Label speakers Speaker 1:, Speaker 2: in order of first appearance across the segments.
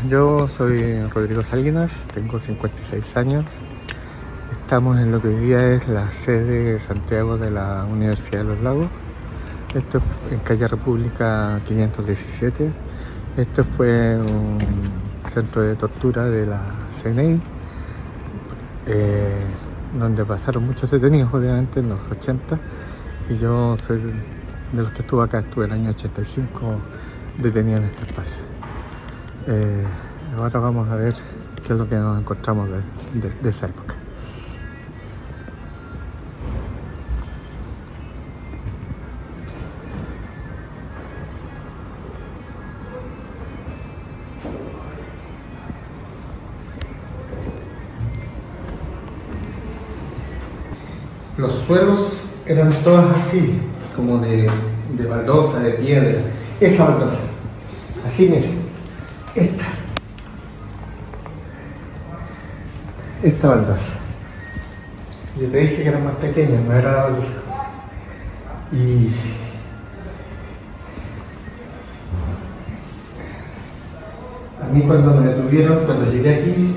Speaker 1: Yo soy Rodrigo Salinas, tengo 56 años. Estamos en lo que hoy día es la sede de Santiago de la Universidad de los Lagos. Esto es en calle República 517. Esto fue un centro de tortura de la CNI, donde pasaron muchos detenidos, obviamente, en los 80. Y yo soy de los que estuve acá, estuve en el año 85 detenido en este espacio. Ahora vamos a ver qué es lo que nos encontramos de esa época. Los suelos eran todos así, como de baldosa, de piedra. Esa baldosa. Así, miren. Esta baldosa. Yo te dije que era más pequeña, no era la baldosa. Y a mí cuando me detuvieron, cuando llegué aquí,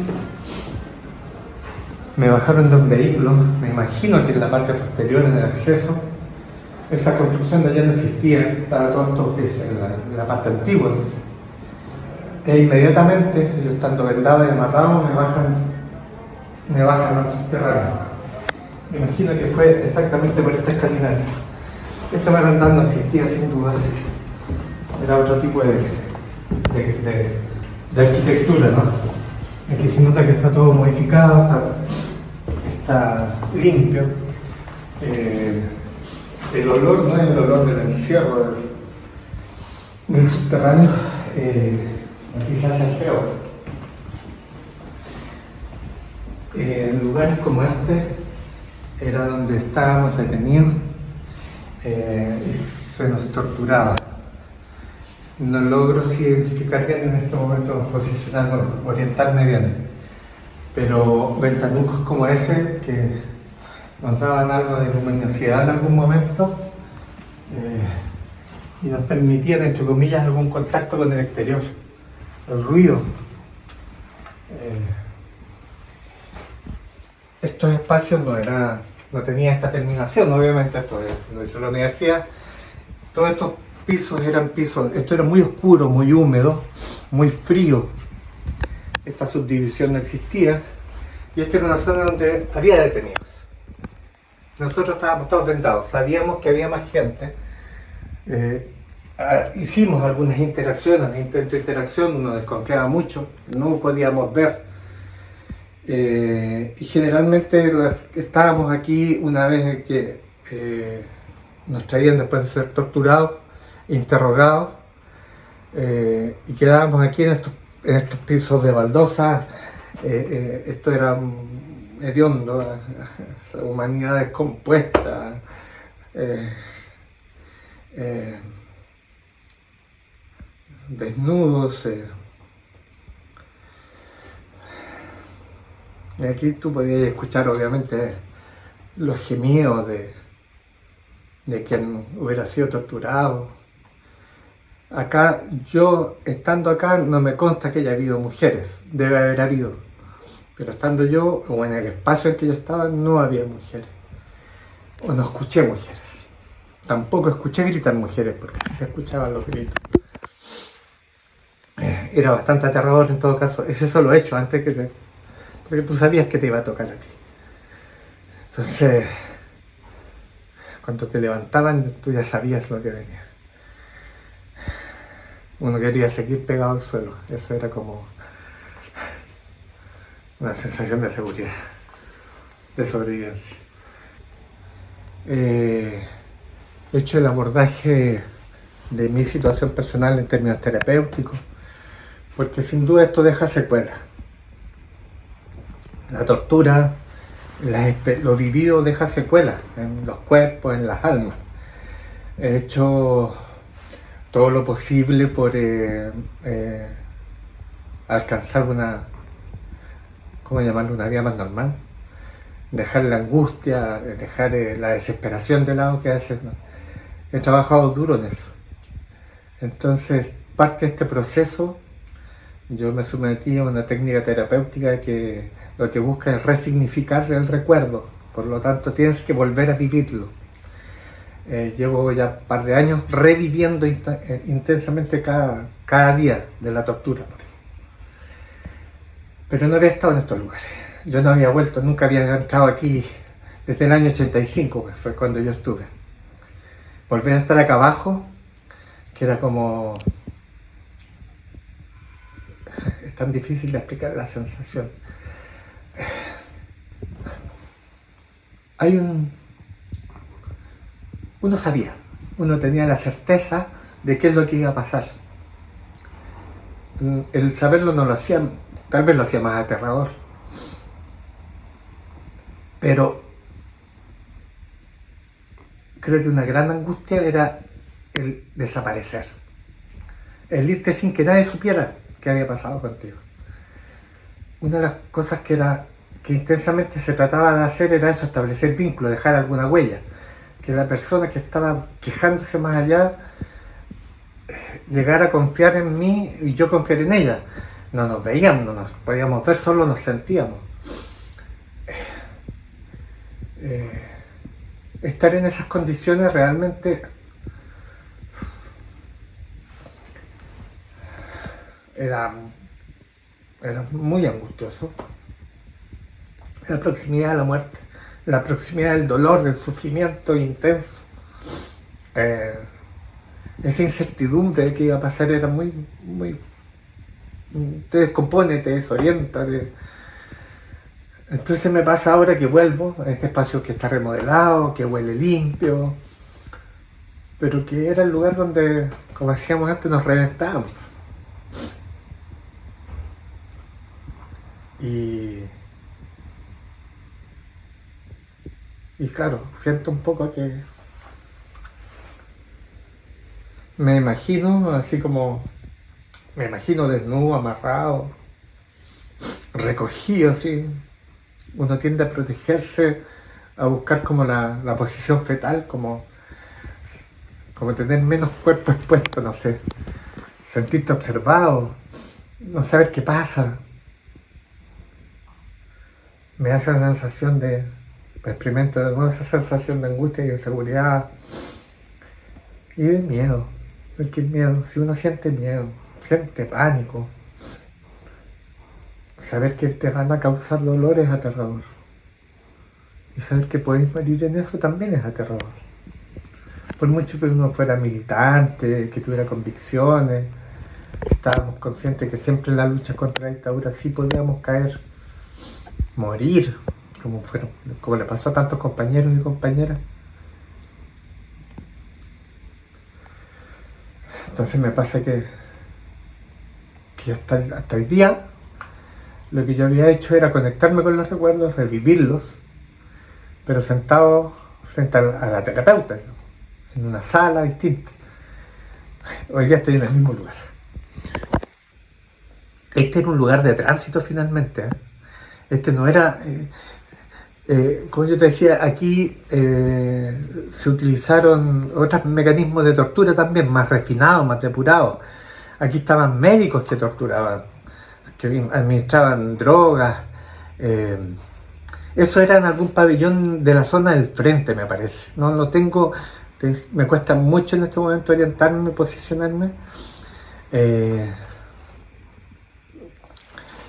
Speaker 1: me bajaron de un vehículo. Me imagino que en la parte posterior, en el acceso, esa construcción de allá no existía, estaba todo esto en la parte antigua. E inmediatamente, yo estando vendado y amarrado, me bajan al subterráneo. Me imagino que fue exactamente por esta escalinata. Esta barandal no existía sin duda. Era otro tipo de arquitectura, ¿no? Aquí se nota que está todo modificado, está limpio. El olor no es el olor del encierro del subterráneo. Aquí se hace aseo. En lugares como este era donde estábamos detenidos y se nos torturaba. No logro identificar bien en este momento, posicionarme, orientarme bien, pero ventanucos como ese que nos daban algo de luminosidad en algún momento y nos permitían, entre comillas, algún contacto con el exterior, el ruido. Estos espacios no tenían esta terminación, obviamente. Esto lo hizo la universidad. Todos estos pisos eran pisos, esto era muy oscuro, muy húmedo, muy frío. Esta subdivisión no existía y esta era una zona donde había detenidos. Nosotros estábamos todos vendados, sabíamos que había más gente. Hicimos algunas interacciones, intentos de interacción, nos desconfiaba mucho, no podíamos ver. Y generalmente estábamos aquí una vez que nos traían después de ser torturados, interrogados, y quedábamos aquí en estos pisos de baldosa. Esto era hediondo, humanidad descompuesta, desnudos. Y aquí tú podías escuchar obviamente los gemidos de quien hubiera sido torturado. Acá, yo estando acá, no me consta que haya habido mujeres, debe haber habido, pero estando yo, o en el espacio en que yo estaba, no había mujeres, o no escuché mujeres. Tampoco escuché gritar mujeres, porque sí se escuchaban los gritos. Era bastante aterrador en todo caso, ese solo hecho, antes que porque tú sabías que te iba a tocar a ti. Entonces, cuando te levantaban, tú ya sabías lo que venía. Uno quería seguir pegado al suelo. Eso era como una sensación de seguridad, de sobrevivencia. He hecho el abordaje de mi situación personal en términos terapéuticos, porque sin duda esto deja secuelas. La tortura, lo vivido deja secuelas en los cuerpos, en las almas. He hecho todo lo posible por alcanzar ¿cómo llamarlo? Una vida más normal. Dejar la angustia, dejar la desesperación de lado, que a veces no. He trabajado duro en eso. Entonces, parte de este proceso Yo me sometí a una técnica terapéutica que lo que busca es resignificar el recuerdo, por lo tanto tienes que volver a vivirlo. Llevo ya un par de años reviviendo intensamente cada día de la tortura, por ejemplo. Pero no había estado en estos lugares. Yo no había vuelto, nunca había entrado aquí desde el año 85, que fue cuando yo estuve. Volver a estar acá abajo, que era como... Es tan difícil de explicar la sensación. Uno sabía, uno tenía la certeza de qué es lo que iba a pasar. El saberlo no lo hacía, tal vez lo hacía más aterrador. Pero creo que una gran angustia era el desaparecer. El irte sin que nadie supiera qué había pasado contigo. Una de las cosas que intensamente se trataba de hacer era eso, establecer vínculos, dejar alguna huella. Que la persona que estaba quejándose más allá llegara a confiar en mí y yo confiar en ella. No nos veíamos, no nos podíamos ver, solo nos sentíamos. Estar en esas condiciones realmente era muy angustioso. La proximidad a la muerte, la proximidad del dolor, del sufrimiento intenso. Esa incertidumbre de qué iba a pasar era muy, te descompone, te desorienta. Entonces me pasa ahora que vuelvo a este espacio que está remodelado, que huele limpio, pero que era el lugar donde, como decíamos antes, nos reventábamos. Y claro, siento un poco que me imagino así como, me imagino desnudo, amarrado, recogido así. Uno tiende a protegerse, a buscar como la posición fetal, como tener menos cuerpo expuesto, no sé, sentirte observado, no saber qué pasa. Me da esa sensación experimento de nuevo esa sensación de angustia y de inseguridad y de miedo. Porque el miedo, si uno siente miedo, siente pánico, saber que te van a causar dolor es aterrador. Y saber que podéis morir en eso también es aterrador. Por mucho que uno fuera militante, que tuviera convicciones, estábamos conscientes que siempre en la lucha contra la dictadura sí podíamos caer, morir, como le pasó a tantos compañeros y compañeras. Entonces me pasa que hasta hoy día lo que yo había hecho era conectarme con los recuerdos, revivirlos, pero sentado frente a la terapeuta, ¿no? En una sala distinta. Hoy día estoy en el mismo lugar. Este era un lugar de tránsito finalmente, ¿eh? Este no era... como yo te decía, aquí se utilizaron otros mecanismos de tortura también, más refinados, más depurados. Aquí estaban médicos que torturaban, que administraban drogas. Eso era en algún pabellón de la zona del frente, me parece. No lo tengo, me cuesta mucho en este momento orientarme, posicionarme.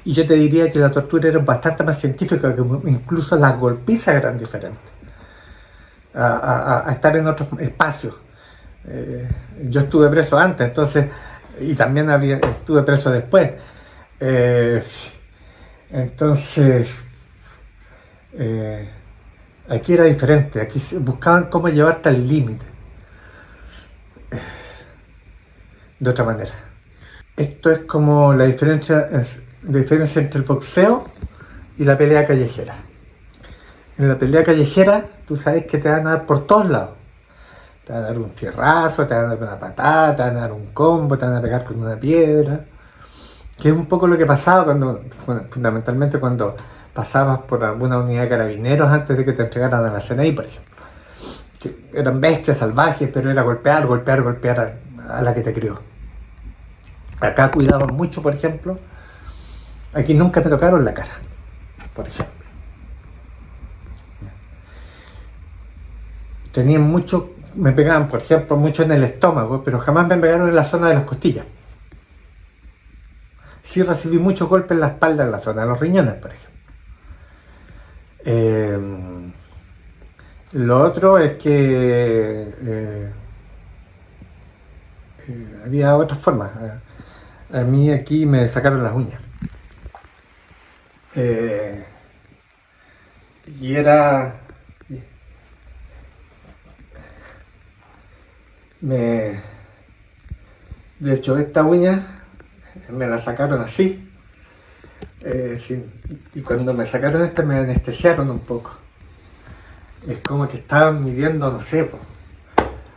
Speaker 1: Y yo te diría que la tortura era bastante más científica, que incluso las golpizas eran diferentes a estar en otros espacios. Yo estuve preso antes, entonces, y también estuve preso después. Entonces, aquí era diferente, aquí buscaban cómo llevarte al límite, de otra manera. Esto es como la diferencia entre el boxeo y la pelea callejera. En la pelea callejera, tú sabes que te van a dar por todos lados. Te van a dar un fierrazo, te van a dar una patada, te van a dar un combo, te van a pegar con una piedra. Que es un poco lo que pasaba fundamentalmente cuando pasabas por alguna unidad de carabineros antes de que te entregaran a la CNI, por ejemplo. Que eran bestias salvajes, pero era golpear a la que te crió. Acá cuidaban mucho, por ejemplo, Aquí nunca me tocaron la cara, por ejemplo. Tenían mucho, me pegaban, por ejemplo, mucho en el estómago, pero jamás me pegaron en la zona de las costillas. Sí recibí muchos golpes en la espalda, en la zona de los riñones, por ejemplo. Lo otro es que había otras formas. A mí aquí me sacaron las uñas. Y era... De hecho, esta uña me la sacaron así. Y cuando me sacaron esta me anestesiaron un poco. Es como que estaban midiendo, no sé,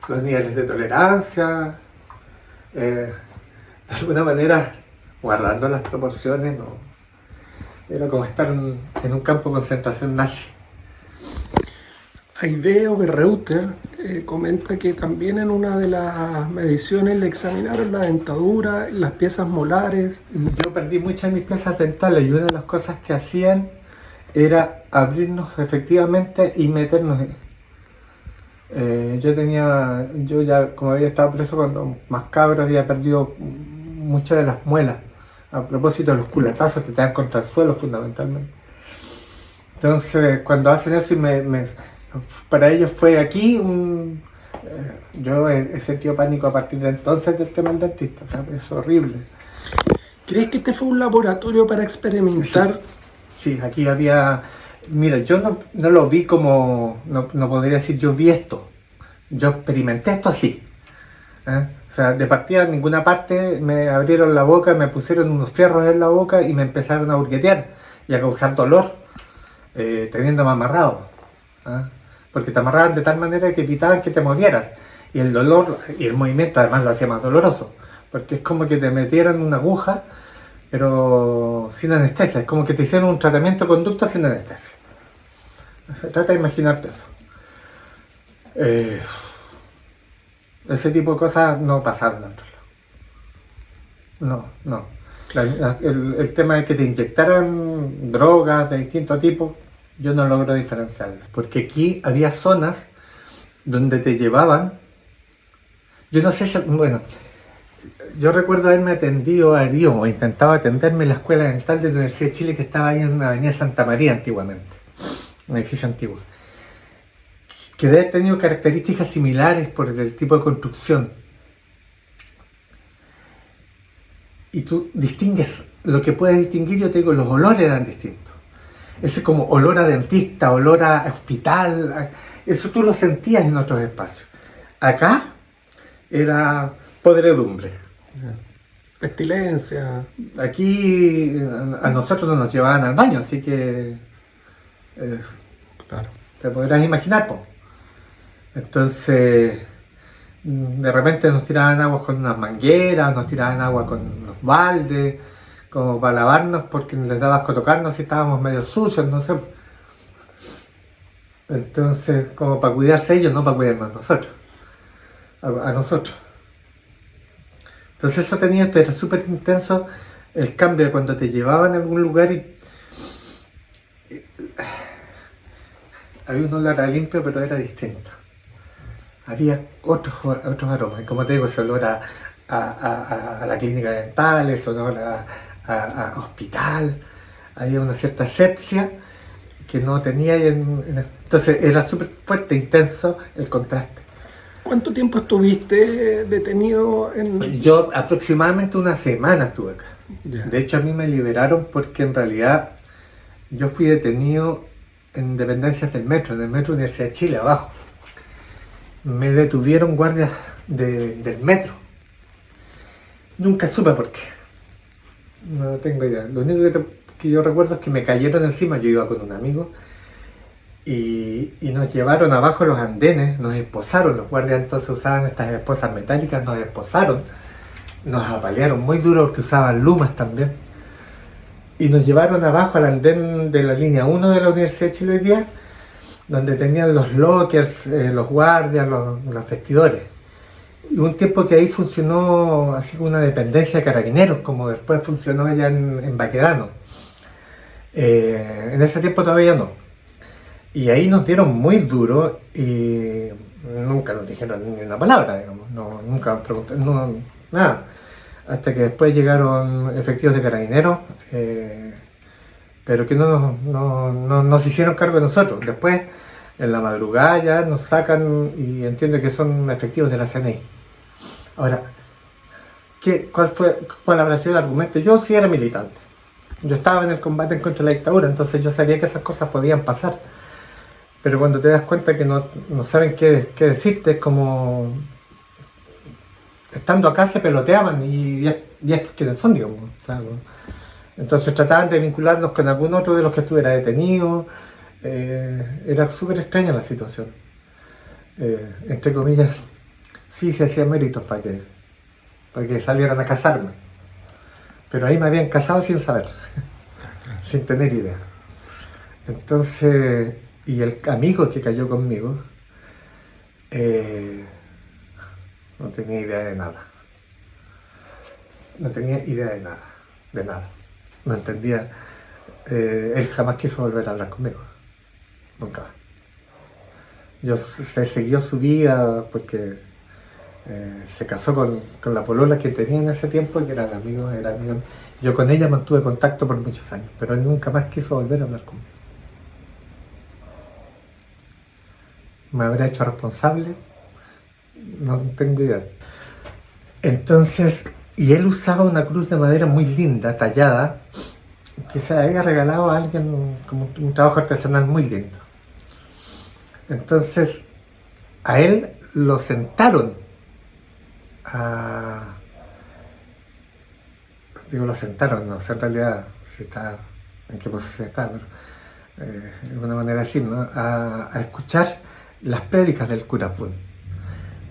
Speaker 1: los niveles de tolerancia, de alguna manera guardando las proporciones, ¿no? Era como estar en un campo de concentración nazi.
Speaker 2: Aide Oberreuter comenta que también en una de las mediciones le examinaron la dentadura, las piezas molares.
Speaker 1: Yo perdí muchas de mis piezas dentales y una de las cosas que hacían era abrirnos efectivamente y meternos. Yo ya como había estado preso cuando más cabro, había perdido muchas de las muelas, a propósito de los culatazos que te dan contra el suelo fundamentalmente. Entonces cuando hacen eso para ellos fue aquí yo he sentido pánico a partir de entonces del tema del dentista, o sea, es horrible.
Speaker 2: ¿Crees que este fue un laboratorio para experimentar?
Speaker 1: Sí, aquí había... Mira, yo no lo vi como... No podría decir yo vi esto. Yo experimenté esto así. O sea, de partida en ninguna parte me abrieron la boca, me pusieron unos fierros en la boca y me empezaron a hurguetear y a causar dolor, teniéndome amarrado. Porque te amarraban de tal manera que evitaban que te movieras. Y el dolor y el movimiento además lo hacía más doloroso. Porque es como que te metieran una aguja, pero sin anestesia. Es como que te hicieron un tratamiento de conducto sin anestesia. Se trata de imaginarte eso. Ese tipo de cosas no pasaron en otro lado. No. El tema de que te inyectaran drogas de distinto tipo, yo no logro diferenciarlas. Porque aquí había zonas donde te llevaban. Yo no sé si... Bueno, yo recuerdo haberme atendido o intentado atenderme en la escuela dental de la Universidad de Chile, que estaba ahí en la avenida Santa María antiguamente, un edificio antiguo, que debe haber tenido características similares por el tipo de construcción. Y tú distingues, lo que puedes distinguir, yo te digo, los olores eran distintos. Ese como olor a dentista, olor a hospital, eso tú lo sentías en otros espacios. Acá era podredumbre.
Speaker 2: Pestilencia.
Speaker 1: Aquí a nosotros no nos llevaban al baño, así que
Speaker 2: Claro.
Speaker 1: te podrás imaginar, po. Entonces de repente nos tiraban agua con unas mangueras, nos tiraban agua con unos baldes, como para lavarnos porque les daba asco tocarnos si estábamos medio sucios, no sé. Entonces, como para cuidarse ellos, no para cuidarnos a nosotros. Entonces eso era súper intenso, el cambio de cuando te llevaban a algún lugar y había un olor a limpio, pero era distinto. Había otros aromas, y como te digo, ese olor a la clínica dental, ese olor a hospital, había una cierta asepsia que no tenía entonces era súper fuerte, intenso el contraste.
Speaker 2: ¿Cuánto tiempo estuviste detenido en...?
Speaker 1: Yo aproximadamente una semana estuve acá.
Speaker 2: Ya.
Speaker 1: De hecho a mí me liberaron porque en realidad yo fui detenido en dependencias del metro, en el metro Universidad de Chile, abajo. Me detuvieron guardias del metro. Nunca supe por qué. No tengo idea. Lo único que yo recuerdo es que me cayeron encima, yo iba con un amigo, y nos llevaron abajo los andenes, nos esposaron, los guardias entonces usaban estas esposas metálicas, nos esposaron, nos apalearon muy duro porque usaban lumas también, y nos llevaron abajo al andén de la línea 1 de la Universidad de Chile hoy día, donde tenían los lockers, los guardias, los vestidores. Y un tiempo que ahí funcionó así como una dependencia de carabineros, como después funcionó allá en Baquedano. En ese tiempo todavía no. Y ahí nos dieron muy duro y nunca nos dijeron ni una palabra, digamos. No, nunca preguntaron, no, nada. Hasta que después llegaron efectivos de carabineros, pero que no se hicieron cargo de nosotros. Después, en la madrugada ya nos sacan y entiendo que son efectivos de la CNI. Ahora, ¿cuál habrá sido el argumento? Yo sí era militante. Yo estaba en el combate en contra de la dictadura, entonces yo sabía que esas cosas podían pasar. Pero cuando te das cuenta que no saben qué decirte, es como... Estando acá se peloteaban y estos quiénes son, digamos. O sea, entonces trataban de vincularnos con algún otro de los que estuviera detenido. Era súper extraña la situación. Entre comillas, sí se hacían méritos para que salieran a casarme. Pero ahí me habían casado sin saber, sin tener idea. Entonces, y el amigo que cayó conmigo, no tenía idea de nada. No tenía idea de nada, de nada. No entendía. Él jamás quiso volver a hablar conmigo. Nunca. Se siguió su vida porque se casó con la polola que tenía en ese tiempo, que eran amigos, era amigo. Yo con ella mantuve contacto por muchos años, pero él nunca más quiso volver a hablar conmigo. ¿Me habrá hecho responsable? No tengo idea. Entonces, y él usaba una cruz de madera muy linda, tallada, que se había regalado a alguien como un trabajo artesanal muy lindo. Entonces, a él lo sentaron lo sentaron, no sé en realidad si está, en qué posición está, pero de alguna manera decir, ¿no? A escuchar las prédicas del cura Pun,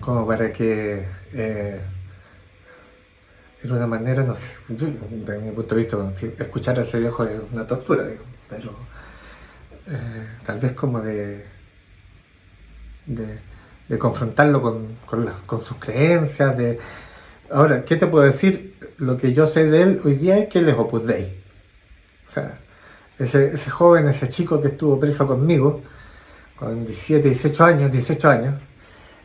Speaker 1: como para que de una manera, no sé, yo, desde mi punto de vista, escuchar a ese viejo es una tortura, digo, pero tal vez como de confrontarlo con sus creencias. Ahora, ¿qué te puedo decir? Lo que yo sé de él hoy día es que él es Opus Dei. O sea, ese joven, ese chico que estuvo preso conmigo, con 18 años,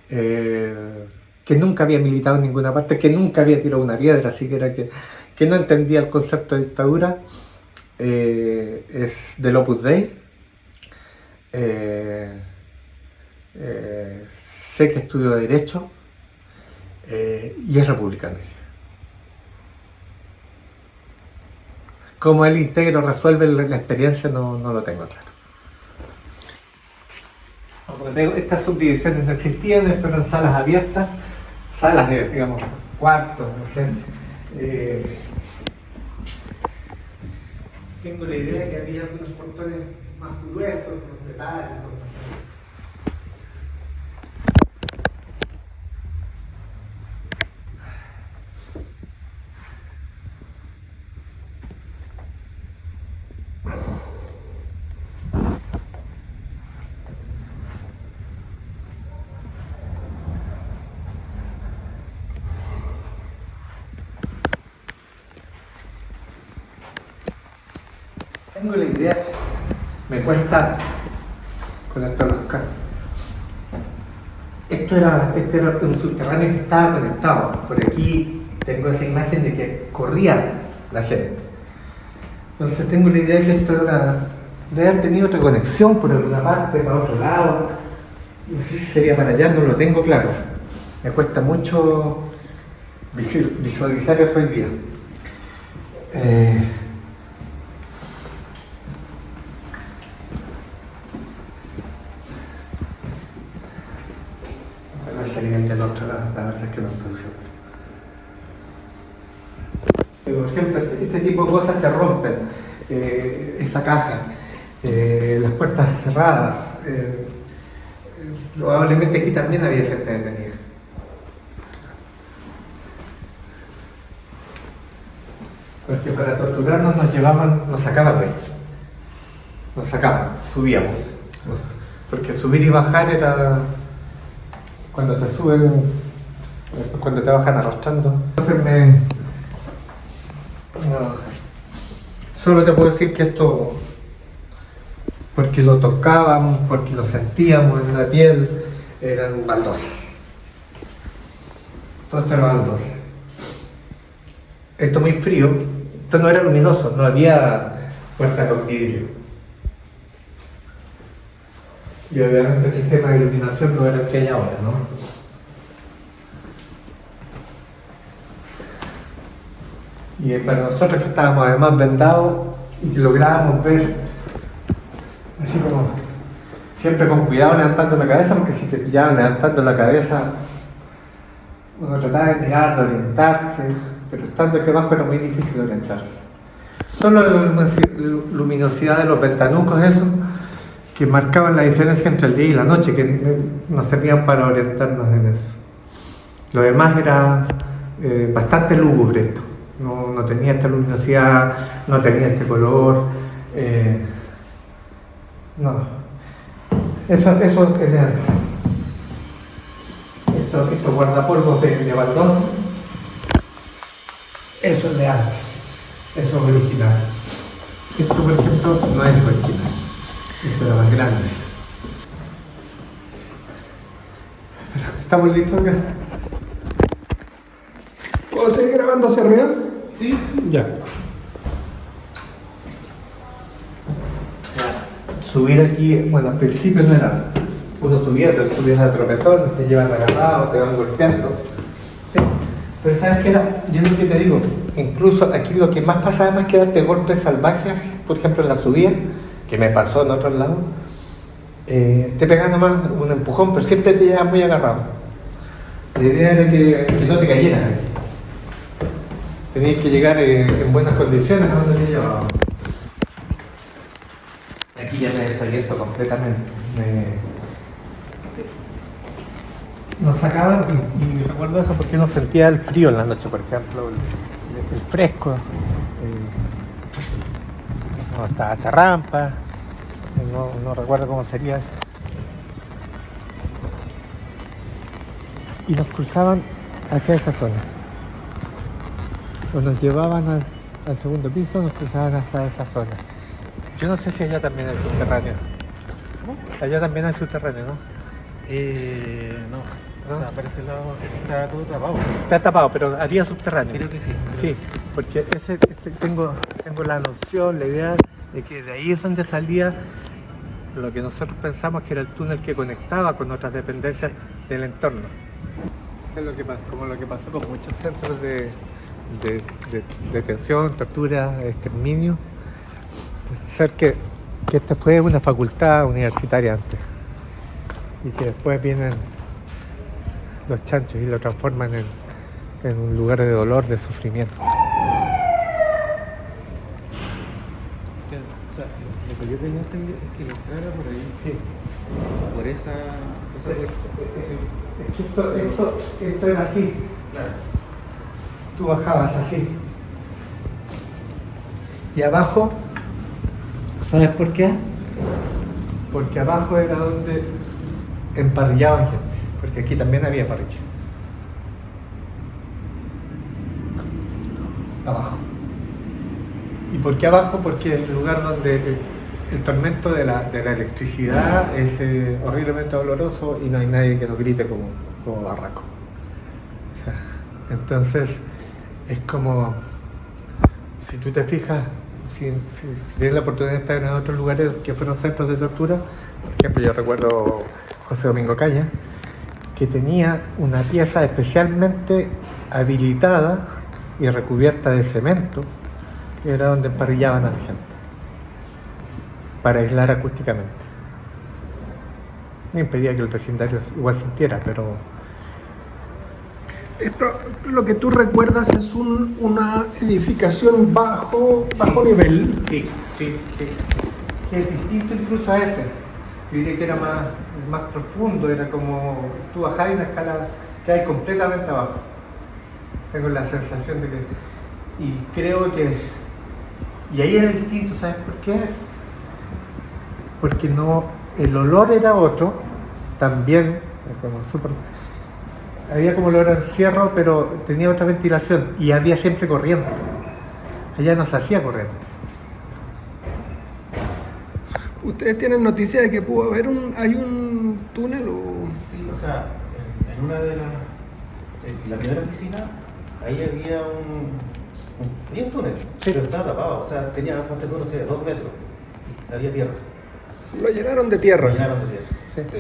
Speaker 1: que nunca había militado en ninguna parte, que nunca había tirado una piedra, así que no entendía el concepto de dictadura, es del Opus Dei. Sé que estudió Derecho y es republicano. Cómo él íntegro resuelve la experiencia no lo tengo claro. Como te digo, estas subdivisiones no existían, esto eran salas abiertas, salas de, digamos, cuartos, no sé. Tengo la idea que había algunos portones más gruesos, con detalles, no sé. Tengo la idea, me cuesta con esto los carros. Este era un subterráneo que estaba conectado. Por aquí tengo esa imagen de que corría la gente. Entonces tengo la idea de que esto debe haber tenido otra conexión por alguna parte, para otro lado. No sé si sería para allá, no lo tengo claro. Me cuesta mucho visualizar eso hoy día. Salían del otro lado, la verdad es que no estoy seguro. Por ejemplo, este tipo de cosas que rompen esta caja, las puertas cerradas, probablemente aquí también había gente detenida. Porque para torturarnos nos sacaban de ahí. Nos sacaban, subíamos. Porque subir y bajar era... Cuando te suben, cuando te bajan arrastrando. Entonces solo te puedo decir que esto porque lo tocábamos, porque lo sentíamos en la piel, eran baldosas. Todo esto era baldosa. Esto muy frío, esto no era luminoso, no había puerta con vidrio. Y obviamente el sistema de iluminación no era el que hay ahora, ¿no? Y para nosotros que estábamos además vendados y que lográbamos ver, así como siempre con cuidado levantando la cabeza, porque si te pillaban levantando la cabeza, uno trataba de mirar, de orientarse, pero estando aquí abajo era muy difícil orientarse. Solo la luminosidad de los ventanucos, esos, que marcaban la diferencia entre el día y la noche, que nos servían para orientarnos en eso. Lo demás era bastante lúgubre esto. No tenía esta luminosidad, no tenía este color. No. Eso es de antes. Estos guardapolvos de baldosa, eso es de antes. Eso es original. Esto, por ejemplo, no es original. Esto era más grande. ¿Estamos listos acá?
Speaker 2: ¿Puedo seguir grabando hacia arriba?
Speaker 1: Sí.
Speaker 2: Ya.
Speaker 1: Subir aquí, bueno, al principio no era. Uno subía, pero subías al tropezón, te llevan agarrado, te van golpeando. Sí. Pero ¿sabes qué era? Yo lo que te digo, incluso aquí lo que más pasaba más que darte golpes salvajes, por ejemplo en la subida, que me pasó en otros lados, te pegaban nomás un empujón, pero siempre te llevaban muy agarrado. La idea era que no te cayeras. Tenías que llegar en buenas condiciones a donde te llevaban. Aquí ya me desaliento completamente. Nos sacaban, y recuerdo eso porque uno sentía el frío en la noche, por ejemplo, el fresco, hasta rampa, no recuerdo cómo sería eso. Y nos cruzaban hacia esa zona. O nos llevaban al segundo piso, nos cruzaban hacia esa zona. Yo no sé si allá también hay subterráneo.
Speaker 2: ¿Cómo?
Speaker 1: Allá también hay subterráneo, ¿no?
Speaker 2: No.
Speaker 1: ¿No?
Speaker 2: O sea, para ese lado está todo tapado.
Speaker 1: Está tapado, pero había subterráneo.
Speaker 2: Creo que sí.
Speaker 1: Sí, porque tengo la noción, la idea de que de ahí es donde salía lo que nosotros pensamos que era el túnel que conectaba con otras dependencias del entorno. Eso es lo que pasó, como lo que pasó con muchos centros de detención, tortura, exterminio. Ser que esta fue una facultad universitaria antes y que después vienen los chanchos y lo transforman en un lugar de dolor, de sufrimiento.
Speaker 2: O sea, lo que yo tenía entendido es que la entrara por ahí.
Speaker 1: Sí.
Speaker 2: Por esa puerta.
Speaker 1: Es que esto era así.
Speaker 2: Claro.
Speaker 1: Tú bajabas así. Y abajo, ¿sabes por qué? Porque abajo era donde emparrillaban gente. Porque aquí también había parrilla. Abajo. ¿Y por qué abajo? Porque es el lugar donde el tormento de la electricidad es horriblemente doloroso y no hay nadie que nos grite como barraco. O sea, entonces, es como, si tú te fijas, si tienes la oportunidad de estar en otros lugares que fueron centros de tortura, por ejemplo, yo recuerdo José Domingo Caña, que tenía una pieza especialmente habilitada y recubierta de cemento, que era donde emparrillaban a la gente, para aislar acústicamente. No impedía que el vecindario igual sintiera, pero...
Speaker 2: Esto, lo que tú recuerdas es una edificación bajo nivel.
Speaker 1: Sí. Que es distinto incluso a ese. Yo diría que era más profundo, era como tú bajabas una escala que hay completamente abajo. Tengo la sensación de que... Y creo que... Y ahí era distinto, ¿sabes por qué? Porque no... El olor era otro, también, como súper... Había como olor a encierro, pero tenía otra ventilación y había siempre corriente. Allá no se hacía corriente.
Speaker 2: ¿Ustedes tienen noticia de que pudo haber hay un túnel o...?
Speaker 3: Sí, o sea, en una de las... En la primera oficina, ahí había un túnel,
Speaker 1: Sí.
Speaker 3: pero estaba tapado, o sea, tenía, ponte tú, no sé, 2 metros, había tierra,
Speaker 2: Lo llenaron de tierra.
Speaker 3: lo llenaron de tierra.
Speaker 1: Sí.
Speaker 3: Sí.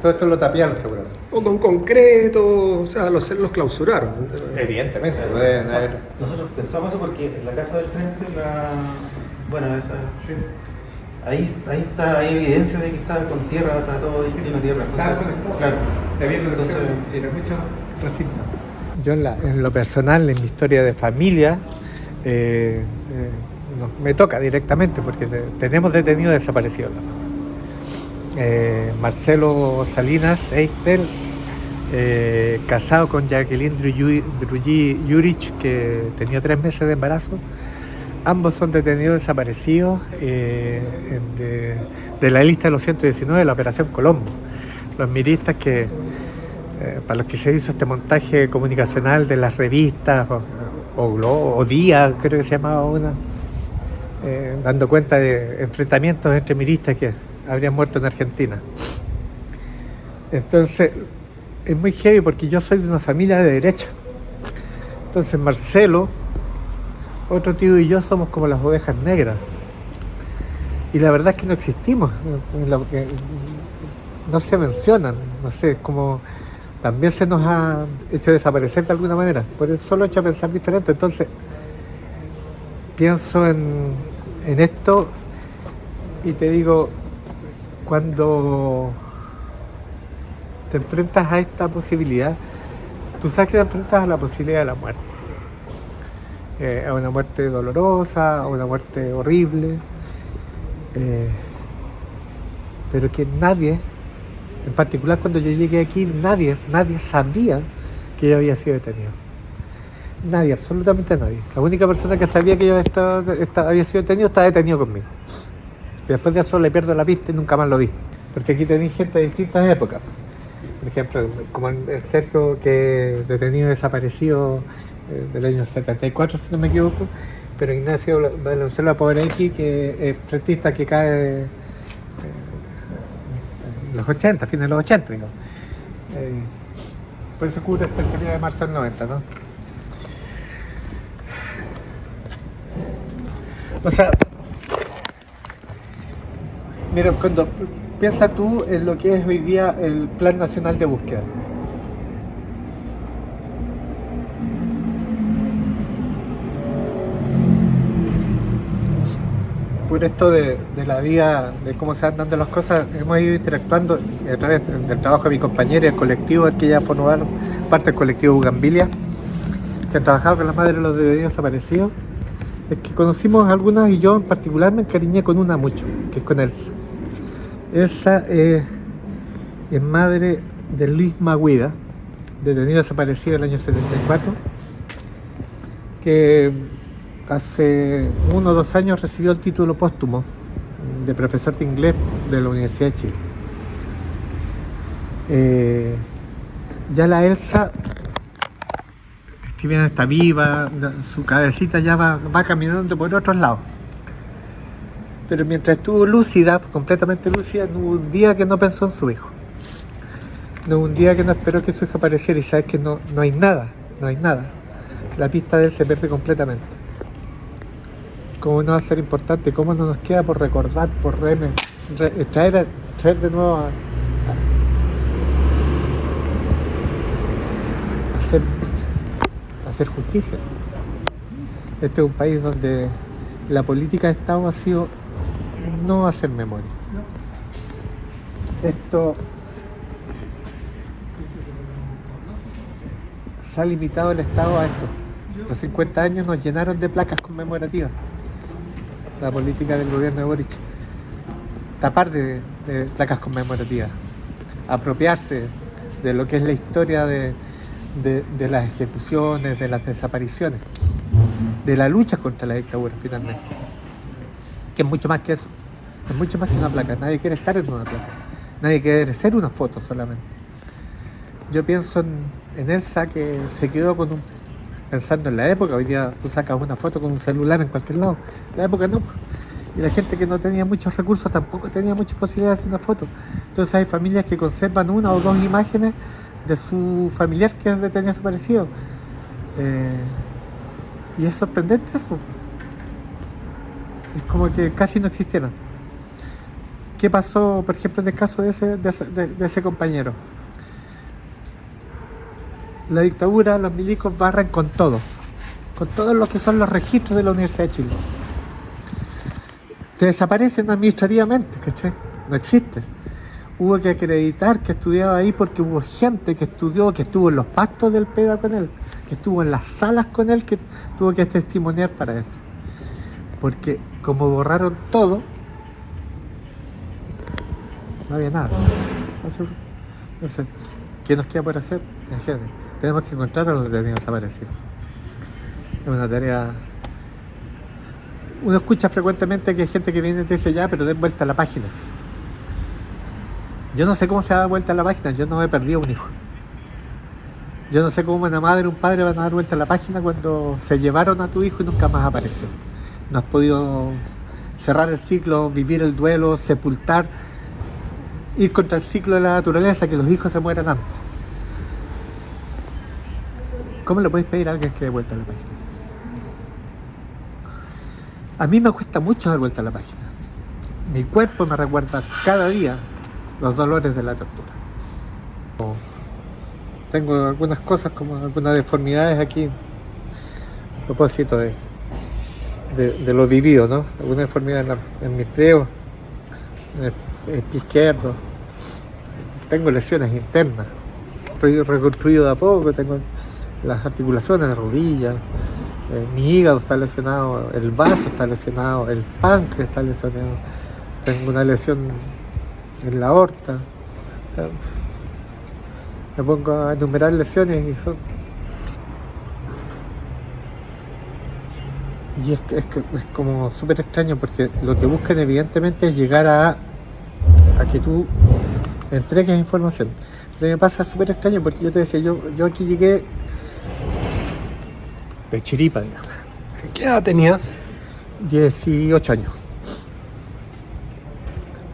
Speaker 1: Todo esto lo tapiaron seguramente.
Speaker 2: O con concreto, o sea, los clausuraron.
Speaker 1: Evidentemente,
Speaker 3: Claro,
Speaker 1: pueden
Speaker 3: o sea,
Speaker 1: haber...
Speaker 3: nosotros pensamos eso porque en la casa del frente, bueno, esa, sí, hay evidencia de que está con tierra, está todo lleno de tierra. Entonces, claro. Entonces, sí.
Speaker 1: Yo en lo personal, en mi historia de familia, me toca directamente porque tenemos detenidos desaparecidos. Marcelo Salinas Eichel, casado con Jacqueline Jurich, que tenía 3 meses de embarazo. Ambos son detenidos desaparecidos de la lista de los 119 de la Operación Colombo. Los miristas que, para los que se hizo este montaje comunicacional de las revistas o Día, creo que se llamaba una, dando cuenta de enfrentamientos entre miristas que habrían muerto en Argentina. Entonces, es muy heavy porque yo soy de una familia de derecha. Entonces, Marcelo, otro tío y yo somos como las ovejas negras. Y la verdad es que no existimos. No se mencionan. No sé, como también se nos ha hecho desaparecer de alguna manera. Por eso solo he hecho pensar diferente. Entonces, pienso en esto y te digo, cuando te enfrentas a esta posibilidad, tú sabes que te enfrentas a la posibilidad de la muerte. A una muerte dolorosa, a una muerte horrible, pero que nadie, en particular cuando yo llegué aquí, nadie sabía que yo había sido detenido. Nadie, absolutamente nadie. La única persona que sabía que yo había sido detenido estaba detenido conmigo. Y después de eso le pierdo la pista y nunca más lo vi. Porque aquí tenéis gente de distintas épocas. Por ejemplo, como el Sergio, que detenido desaparecido del año 74, si no me equivoco. Pero Ignacio Valenzuela Poverecki, que es frentista que cae en los 80, fines de los 80, digamos. Por eso cubre hasta el periodo de marzo del 90, ¿no? O sea, mira, cuando piensa tú en lo que es hoy día el Plan Nacional de Búsqueda. Por esto de la vida, de cómo se van dando las cosas, hemos ido interactuando a través del trabajo de mi compañera y el colectivo, el que ya formaron parte del colectivo Bugambilia, que han trabajado con las madres de los detenidos desaparecidos. Es que conocimos algunas y yo en particular me encariñé con una mucho, que es con Elsa. Elsa es madre de Luis Maguida, detenido desaparecido en el año 74, que hace 1 o 2 años recibió el título póstumo de profesor de inglés de la Universidad de Chile. Ya la Elsa, si bien está viva, su cabecita ya va caminando por otros lados. Pero mientras estuvo lúcida, completamente lúcida, no hubo un día que no pensó en su hijo. No hubo un día que no esperó que su hijo apareciera, y sabes que no hay nada. La pista de él se pierde completamente. ¿Cómo no va a ser importante? ¿Cómo no nos queda por recordar, por traer de nuevo a hacer justicia? Este es un país donde la política de Estado ha sido no hacer memoria. Esto se ha limitado el Estado a esto. Los 50 años nos llenaron de placas conmemorativas. La política del gobierno de Boric, tapar de placas conmemorativas, apropiarse de lo que es la historia de las ejecuciones, de las desapariciones, de la lucha contra la dictadura finalmente, que es mucho más que eso, es mucho más que una placa. Nadie quiere estar en una placa, nadie quiere ser una foto solamente. Yo pienso en Elsa, que se quedó pensando en la época. Hoy día tú sacas una foto con un celular en cualquier lado. En la época no. Y la gente que no tenía muchos recursos tampoco tenía muchas posibilidades de hacer una foto. Entonces hay familias que conservan una o dos imágenes de su familiar que tenía desaparecido. Y es sorprendente eso. Es como que casi no existieron. ¿Qué pasó, por ejemplo, en el caso de ese compañero? La dictadura, los milicos barran con todo lo que son los registros de la Universidad de Chile. Te desaparecen administrativamente, ¿cachai? No existes. Hubo que acreditar que estudiaba ahí porque hubo gente que estudió, que estuvo en los pastos del PEDA con él, que estuvo en las salas con él, que tuvo que testimoniar para eso. Porque como borraron todo, no había nada. No sé. ¿Qué nos queda por hacer? Imagínate. Tenemos que encontrar a los detenidos desaparecidos. Es una tarea. Uno escucha frecuentemente que hay gente que viene y te dice ya, pero den vuelta a la página. Yo no sé cómo se da vuelta a la página, yo no he perdido un hijo. Yo no sé cómo una madre o un padre van a dar vuelta a la página cuando se llevaron a tu hijo y nunca más apareció. No has podido cerrar el ciclo, vivir el duelo, sepultar, ir contra el ciclo de la naturaleza, que los hijos se mueran antes. ¿Cómo le podéis pedir a alguien que dé vuelta a la página? A mí me cuesta mucho dar vuelta a la página. Mi cuerpo me recuerda cada día los dolores de la tortura. Tengo algunas cosas, como algunas deformidades aquí, a propósito de lo vivido, ¿no? Alguna deformidad en mis dedos, en el pie izquierdo. Tengo lesiones internas. Estoy reconstruido de a poco, tengo las articulaciones de rodillas, mi hígado está lesionado, el vaso está lesionado, el páncreas está lesionado, tengo una lesión en la aorta. O sea, me pongo a enumerar lesiones y son... Y es como súper extraño, porque lo que buscan evidentemente es llegar a que tú entregues información. Pero me pasa súper extraño porque yo te decía, yo aquí llegué de chiripa, digamos.
Speaker 2: ¿Qué edad tenías?
Speaker 1: 18 años.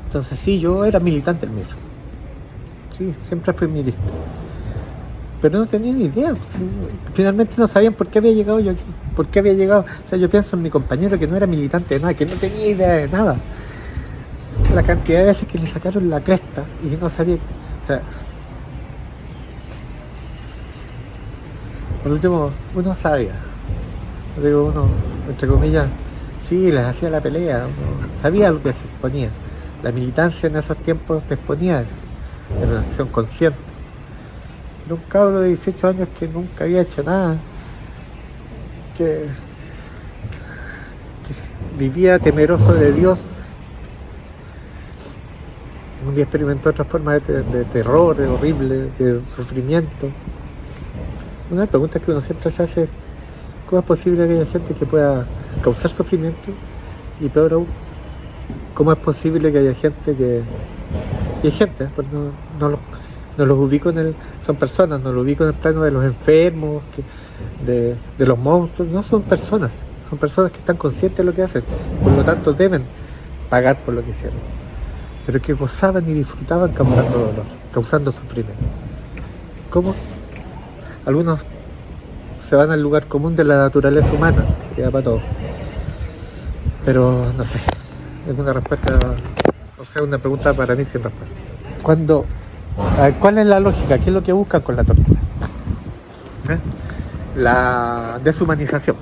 Speaker 1: Entonces sí, yo era militante del metro. Sí, siempre fui militante. Pero no tenía ni idea. Sí, finalmente no sabían por qué había llegado yo aquí. ¿Por qué había llegado? O sea, yo pienso en mi compañero que no era militante de nada, que no tenía idea de nada. La cantidad de veces que le sacaron la cresta y no sabía... O sea... Por último, uno sabía. Digo, uno, entre comillas, sí, les hacía la pelea. Uno sabía lo que se exponía. La militancia en esos tiempos te exponía eso. Era una acción consciente. Era un cabro de 18 años que nunca había hecho nada. Que vivía temeroso de Dios. Un día experimentó otra forma de terror horrible, de sufrimiento. Una de las preguntas que uno siempre se hace es ¿cómo es posible que haya gente que pueda causar sufrimiento? Y peor aún, ¿cómo es posible que haya gente que... Y hay gente, pues no los ubico son personas, no los ubico en el plano de los enfermos, de los monstruos, no son personas que están conscientes de lo que hacen, por lo tanto deben pagar por lo que hicieron, pero que gozaban y disfrutaban causando dolor, causando sufrimiento. ¿Cómo? Algunos se van al lugar común de la naturaleza humana, que da para todo. Pero no sé, es una respuesta, o sea, una pregunta para mí sin respuesta. ¿Cuál es la lógica? ¿Qué es lo que buscan con la tortura? La deshumanización.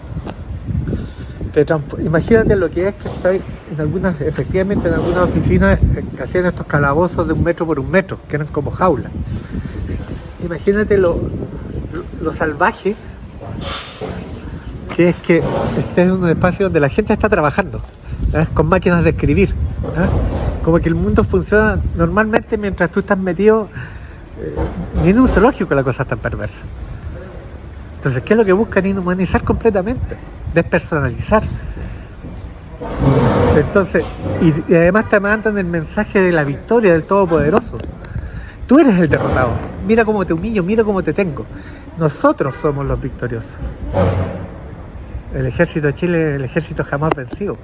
Speaker 1: Imagínate lo que es que está efectivamente en algunas oficinas que hacían estos calabozos de 1 metro por 1 metro, que eran como jaulas. Imagínate lo salvaje que es que estés en un espacio donde la gente está trabajando, con máquinas de escribir, como que el mundo funciona normalmente mientras tú estás metido. Ni en un zoológico la cosa es tan perversa. Entonces, ¿qué es lo que buscan? Inhumanizar completamente, despersonalizar. Entonces, y además te mandan el mensaje de la victoria del Todopoderoso. Tú eres el derrotado. Mira cómo te humillo, mira cómo te tengo. Nosotros somos los victoriosos. El ejército de Chile es el ejército jamás vencido.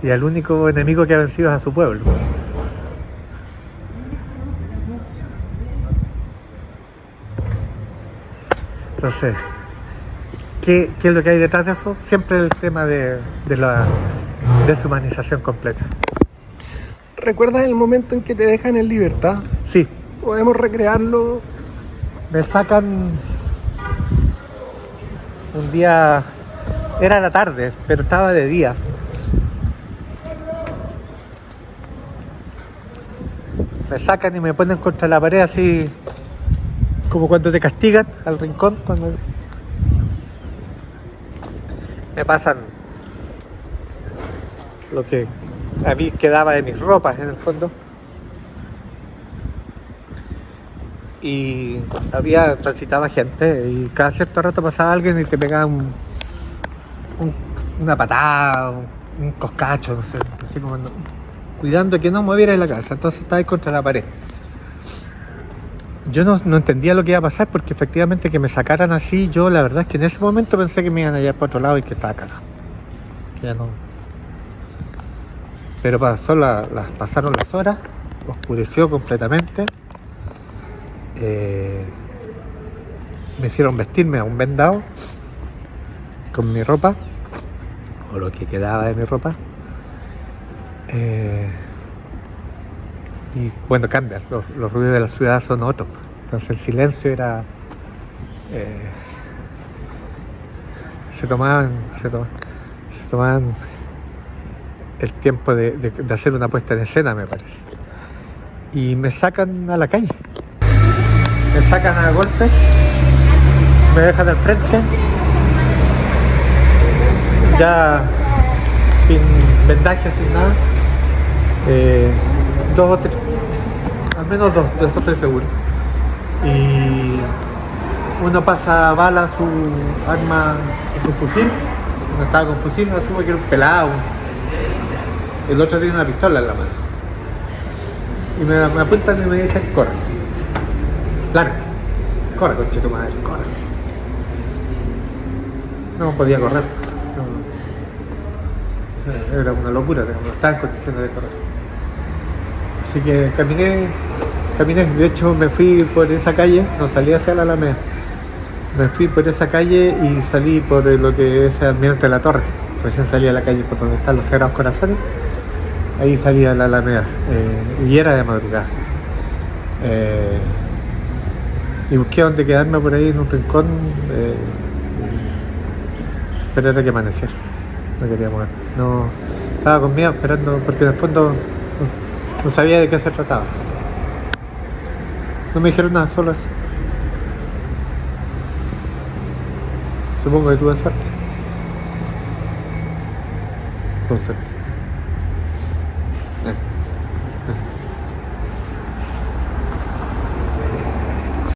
Speaker 1: y al único enemigo que ha vencido es a su pueblo. Entonces, ¿qué es lo que hay detrás de eso? Siempre el tema de la deshumanización completa.
Speaker 2: ¿Recuerdas el momento en que te dejan en libertad?
Speaker 1: Sí,
Speaker 2: ¿Podemos recrearlo?
Speaker 1: me sacan un día, era la tarde, pero estaba de día. Me sacan y me ponen contra la pared así, como cuando te castigan al rincón, cuando me pasan lo que a mí quedaba de mis ropas en el fondo. Y transitaba gente y cada cierto rato pasaba alguien y te pegaba una patada, un coscacho, no sé, así como cuidando que no movieras la cabeza. Entonces estaba ahí contra la pared. Yo no entendía lo que iba a pasar porque efectivamente que me sacaran así, yo la verdad es que en ese momento pensé que me iban a llevar para otro lado y que estaba cagado. Que ya no. Pero pasaron las horas, oscureció completamente. Me hicieron vestirme a un vendado con mi ropa, o lo que quedaba de mi ropa. Y bueno, cambian, los ruidos de la ciudad son otros. Entonces el silencio era... se tomaban el tiempo de hacer una puesta en escena, me parece. Y me sacan a la calle. Me sacan a golpes, me dejan al frente, ya sin vendaje, sin nada. Dos o tres, al menos dos, de eso estoy seguro. Y uno pasa bala a su arma, a su fusil. Uno estaba con fusil, asumo que era un pelado. El otro tiene una pistola en la mano. Y me apuntan y me dicen, corre. Larga. Corre, conche tu madre, corre. No podía correr. No. Era una locura, no estaba en condiciones de correr. Así que caminé. De hecho me fui por esa calle, no salí hacia la Alameda. Me fui por esa calle y salí por lo que es Almirante de la Torre. Recién salí a la calle por donde están los Sagrados Corazones. Ahí salí a la Alameda. Y era de madrugada. Y busqué donde quedarme por ahí en un rincón, esperar a que amaneciera. No quería mover. No, estaba con miedo esperando, porque en el fondo no sabía de qué se trataba. No me dijeron nada, solo eso. Supongo que tuve suerte. Con suerte. Eso.